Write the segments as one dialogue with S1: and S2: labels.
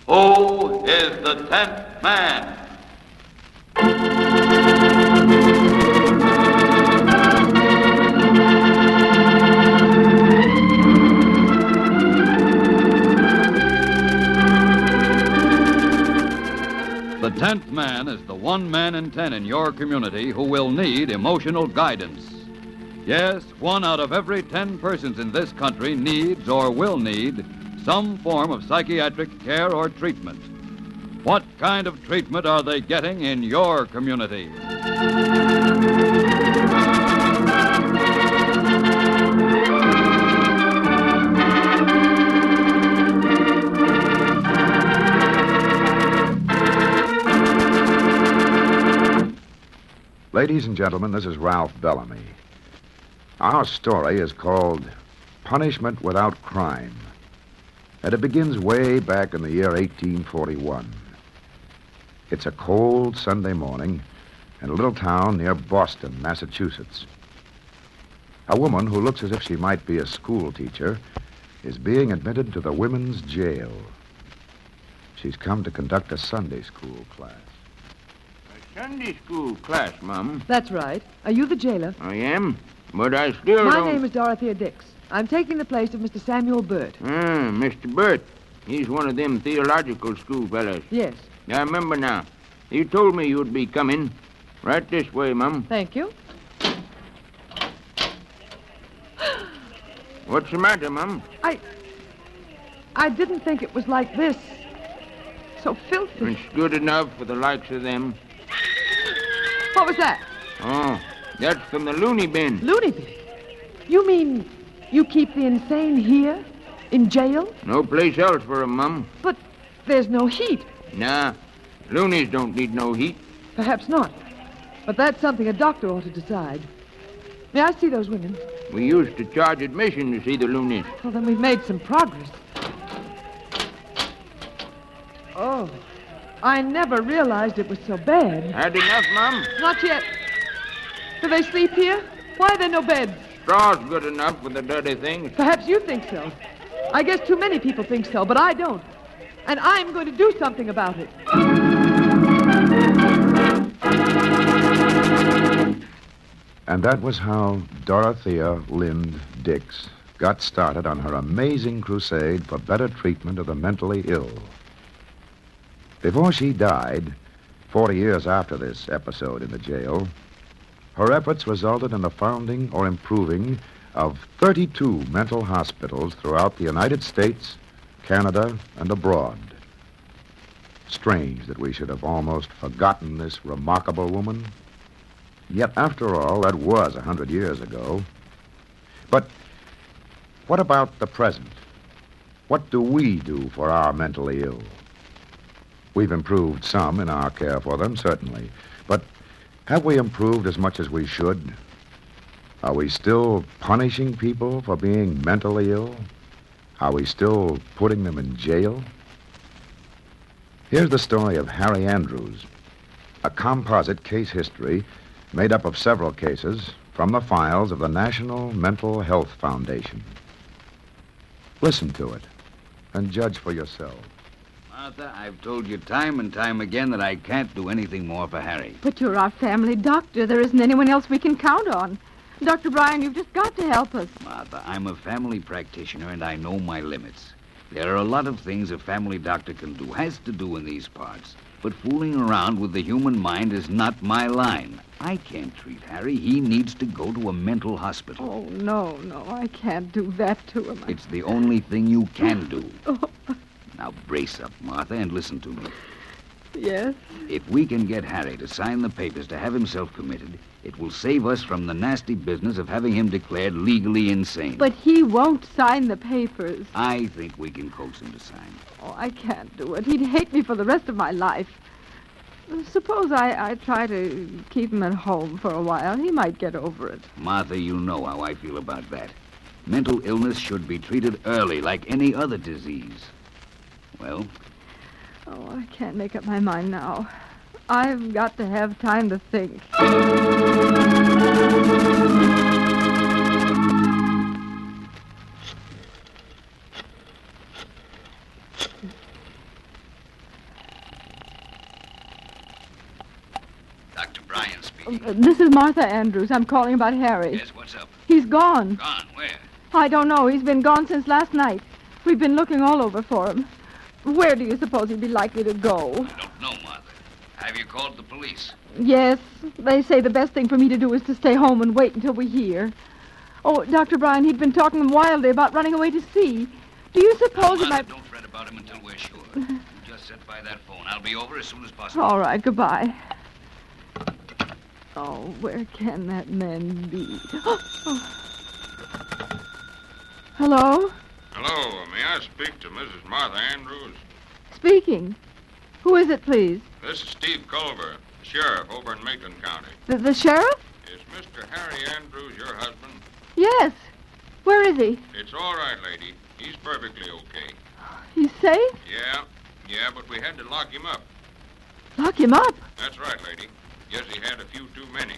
S1: Who is the 10th man?
S2: The 10th man is the one man in 10 in your community who will need emotional guidance. Yes, 1 out of every 10 persons in this country needs or will need some form of psychiatric care or treatment. What kind of treatment are they getting in your community?
S3: Ladies and gentlemen, this is Ralph Bellamy. Our story is called Punishment Without Crime. And it begins way back in the year 1841. It's a cold Sunday morning in a little town near Boston, Massachusetts. A woman who looks as if she might be a school teacher is being admitted to the women's jail. She's come to conduct a Sunday school class.
S4: Sunday school class, Mum.
S5: That's right. Are you the jailer?
S4: I am, but I still
S5: My
S4: don't...
S5: name is Dorothea Dix. I'm taking the place of Mr. Samuel Burt.
S4: Mr. Burt. He's one of them theological school fellas.
S5: Yes.
S4: I remember now. You told me you'd be coming. Right this way, Mum.
S5: Thank you.
S4: What's the matter, Mum?
S5: I didn't think it was like this. So filthy.
S4: It's good enough for the likes of them.
S5: What was that?
S4: Oh, that's from the loony bin.
S5: Loony bin? You mean you keep the insane here? In jail?
S4: No place else for 'em, Mum.
S5: But there's no heat.
S4: Nah, loonies don't need no heat.
S5: Perhaps not. But that's something a doctor ought to decide. May I see those women?
S4: We used to charge admission to see the loonies.
S5: Well, then we've made some progress. Oh, I never realized it was so bad.
S4: Had enough, Mum?
S5: Not yet. Do they sleep here? Why are there no beds?
S4: Straw's good enough for the dirty things.
S5: Perhaps you think so. I guess too many people think so, but I don't. And I'm going to do something about it.
S3: And that was how Dorothea Lind Dix got started on her amazing crusade for better treatment of the mentally ill. Before she died, 40 years after this episode in the jail, her efforts resulted in the founding or improving of 32 mental hospitals throughout the United States, Canada, and abroad. Strange that we should have almost forgotten this remarkable woman. Yet, after all, that was 100 years ago. But what about the present? What do we do for our mentally ill? We've improved some in our care for them, certainly. But have we improved as much as we should? Are we still punishing people for being mentally ill? Are we still putting them in jail? Here's the story of Harry Andrews, a composite case history made up of several cases from the files of the National Mental Health Foundation. Listen to it and judge for yourself.
S6: Martha, I've told you time and time again that I can't do anything more for Harry.
S7: But you're our family doctor. There isn't anyone else we can count on. Dr. Bryan, you've just got to help us.
S6: Martha, I'm a family practitioner, and I know my limits. There are a lot of things a family doctor can do, has to do in these parts. But fooling around with the human mind is not my line. I can't treat Harry. He needs to go to a mental hospital.
S7: Oh, no, I can't do that to him.
S6: It's the only thing you can do.
S7: Oh,
S6: Now brace up, Martha, and listen to me.
S7: yes?
S6: If we can get Harry to sign the papers to have himself committed, it will save us from the nasty business of having him declared legally insane.
S7: But he won't sign the papers.
S6: I think we can coax him to sign.
S7: Oh, I can't do it. He'd hate me for the rest of my life. Suppose I try to keep him at home for a while. He might get over it.
S6: Martha, you know how I feel about that. Mental illness should be treated early, like any other disease. Well?
S7: Oh, I can't make up my mind now. I've got to have time to think.
S6: speaking.
S7: This is Martha Andrews. I'm calling about Harry.
S6: Yes, what's up?
S7: He's gone.
S6: Gone, where?
S7: I don't know. He's been gone since last night. We've been looking all over for him. Where do you suppose he'd be likely to go?
S6: I don't know, Martha. Have you called the police?
S7: Yes, they say the best thing for me to do is to stay home and wait until we hear. Oh, Dr. Bryan, he'd been talking wildly about running away to sea. Do you suppose
S6: Martha,
S7: it might...
S6: don't fret about him until we're sure. You just sit by that phone. I'll be over as soon as possible.
S7: All right, goodbye. Oh, where can that man be? Hello?
S8: Hello, may I speak to Mrs. Martha Andrews?
S7: Speaking. Who is it, please?
S8: This is Steve Culver, sheriff over in Macon County.
S7: The sheriff?
S8: Is Mr. Harry Andrews your husband?
S7: Yes. Where is he?
S8: It's all right, lady. He's perfectly okay.
S7: He's safe?
S8: Yeah, but we had to lock him up.
S7: Lock him up?
S8: That's right, lady. Guess he had a few too many.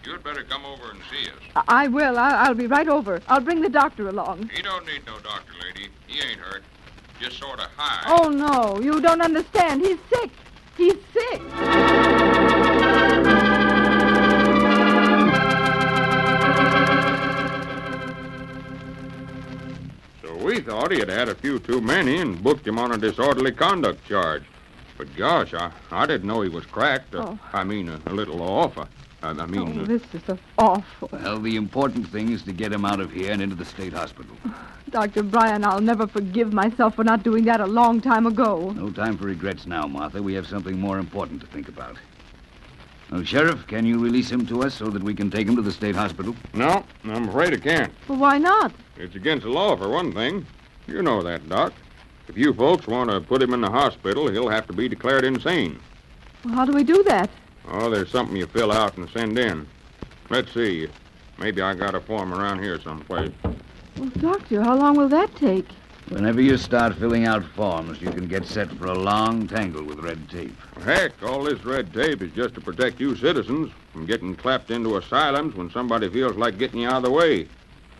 S8: You'd better come over and see us.
S7: I will. I'll be right over. I'll bring the doctor along.
S8: He don't need no doctor, lady. He ain't hurt. Just sort of high.
S7: Oh, no. You don't understand. He's sick. He's sick.
S8: So we thought he had had a few too many and booked him on a disorderly conduct charge. But gosh, I didn't know he was cracked. I mean, a little off.
S7: This is so awful.
S6: Well, the important thing is to get him out of here and into the state hospital.
S7: Dr. Bryan, I'll never forgive myself for not doing that a long time ago.
S6: No time for regrets now, Martha. We have something more important to think about. Well, Sheriff, can you release him to us so that we can take him to the state hospital?
S8: No, I'm afraid I can't.
S7: Well, why not?
S8: It's against the law, for one thing. You know that, Doc. If you folks want to put him in the hospital, he'll have to be declared insane.
S7: Well, how do we do that?
S8: Oh, there's something you fill out and send in. Let's see. Maybe I got a form around here someplace.
S7: Well, Doctor, how long will that take?
S6: Whenever you start filling out forms, you can get set for a long tangle with red tape.
S8: Heck, all this red tape is just to protect you citizens from getting clapped into asylums when somebody feels like getting you out of the way.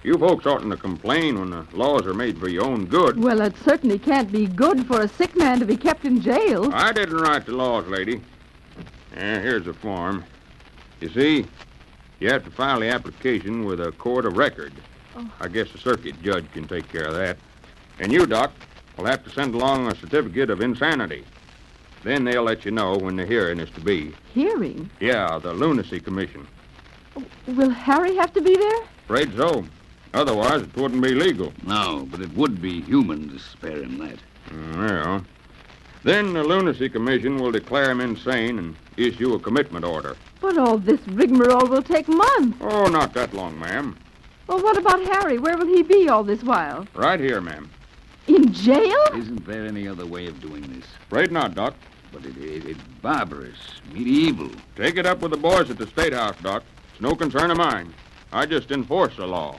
S8: You folks oughtn't to complain when the laws are made for your own good.
S7: Well, it certainly can't be good for a sick man to be kept in jail.
S8: I didn't write the laws, lady. Here's a form. You see, you have to file the application with a court of record. I guess the circuit judge can take care of that. And you, Doc, will have to send along a certificate of insanity. Then they'll let you know when the hearing is to be.
S7: Hearing?
S8: Yeah, the Lunacy Commission.
S7: Will Harry have to be there?
S8: Afraid so. Otherwise, it wouldn't be legal.
S6: No, but it would be human to spare him that.
S8: Yeah. Then the Lunacy Commission will declare him insane and issue a commitment order.
S7: But all this rigmarole will take months.
S8: Oh, not that long, ma'am.
S7: Well, what about Harry? Where will he be all this while?
S8: Right here, ma'am.
S7: In jail?
S6: Isn't there any other way of doing this?
S8: Afraid not, Doc.
S6: But it's barbarous, medieval.
S8: Take it up with the boys at the State House, Doc. It's no concern of mine. I just enforce the law.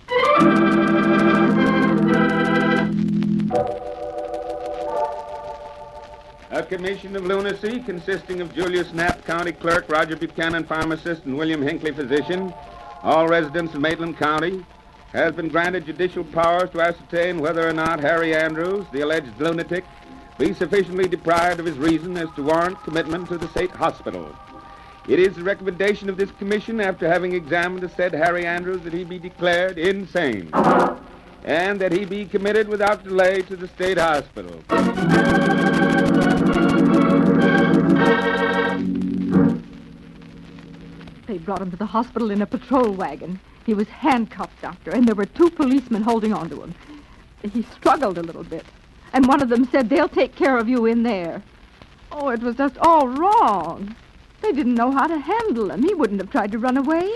S9: A commission of lunacy consisting of Julius Knapp, county clerk, Roger Buchanan, pharmacist, and William Hinckley, physician, all residents of Maitland County, has been granted judicial powers to ascertain whether or not Harry Andrews, the alleged lunatic, be sufficiently deprived of his reason as to warrant commitment to the state hospital. It is the recommendation of this commission, after having examined the said Harry Andrews, that he be declared insane, and that he be committed without delay to the state hospital.
S7: They brought him to the hospital in a patrol wagon. He was handcuffed, Doctor, and there were 2 policemen holding on to him. He struggled a little bit, and one of them said, "They'll take care of you in there." Oh, it was just all wrong. They didn't know how to handle him. He wouldn't have tried to run away,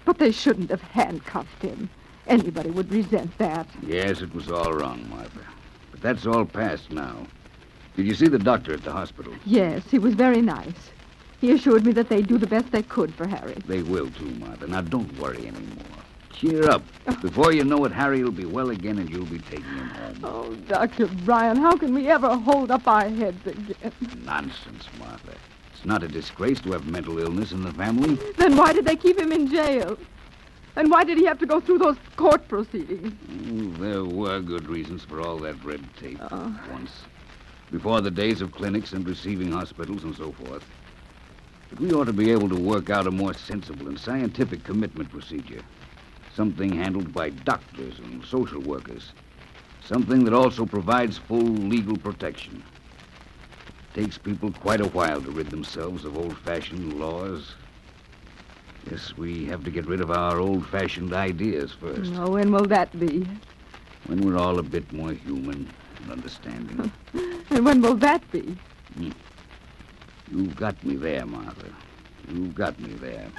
S7: but they shouldn't have handcuffed him. Anybody would resent that.
S6: Yes, it was all wrong, Martha. But that's all past now. Did you see the doctor at the hospital?
S7: Yes, he was very nice. He assured me that they'd do the best they could for Harry.
S6: They will, too, Martha. Now, don't worry anymore. Cheer up. Before you know it, Harry will be well again, and you'll be taking him home.
S7: Oh, Dr. Bryan, how can we ever hold up our heads again?
S6: Nonsense, Martha. It's not a disgrace to have mental illness in the family.
S7: Then why did they keep him in jail? And why did he have to go through those court proceedings?
S6: There were good reasons for all that red tape once. Before the days of clinics and receiving hospitals and so forth. But we ought to be able to work out a more sensible and scientific commitment procedure. Something handled by doctors and social workers. Something that also provides full legal protection. It takes people quite a while to rid themselves of old-fashioned laws. Yes, we have to get rid of our old-fashioned ideas first.
S7: Now, when will that be?
S6: When we're all a bit more human and understanding.
S7: And when will that be?
S6: You've got me there, Martha. You've got me there.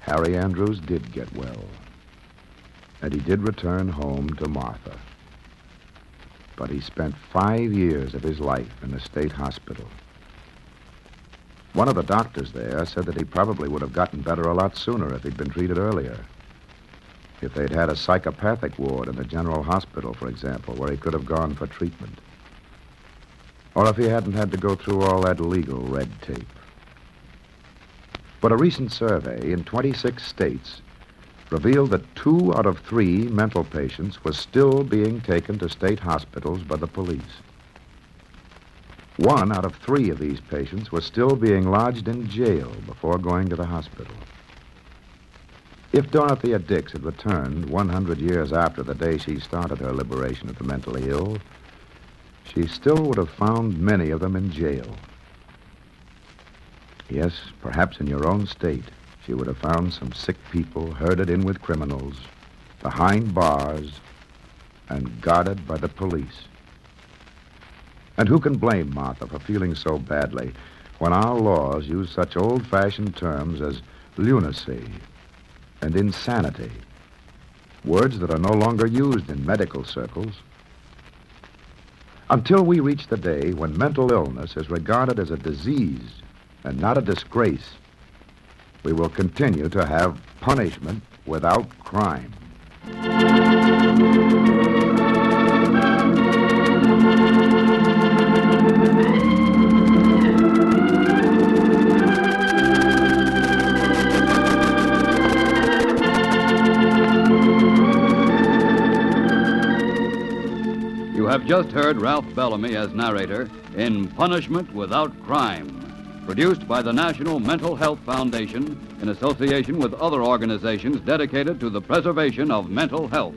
S3: Harry Andrews did get well. And he did return home to Martha. But he spent 5 years of his life in a state hospital. One of the doctors there said that he probably would have gotten better a lot sooner if he'd been treated earlier. If they'd had a psychopathic ward in the general hospital, for example, where he could have gone for treatment. Or if he hadn't had to go through all that legal red tape. But a recent survey in 26 states revealed that 2 out of 3 mental patients were still being taken to state hospitals by the police. 1 out of 3 of these patients were still being lodged in jail before going to the hospital. If Dorothea Dix had returned 100 years after the day she started her liberation of the mentally ill, she still would have found many of them in jail. Yes, perhaps in your own state, she would have found some sick people herded in with criminals, behind bars, and guarded by the police. And who can blame Martha for feeling so badly when our laws use such old-fashioned terms as lunacy and insanity, words that are no longer used in medical circles? Until we reach the day when mental illness is regarded as a disease and not a disgrace, we will continue to have punishment without crime.
S2: You have just heard Ralph Bellamy as narrator in Punishment Without Crime, produced by the National Mental Health Foundation in association with other organizations dedicated to the preservation of mental health.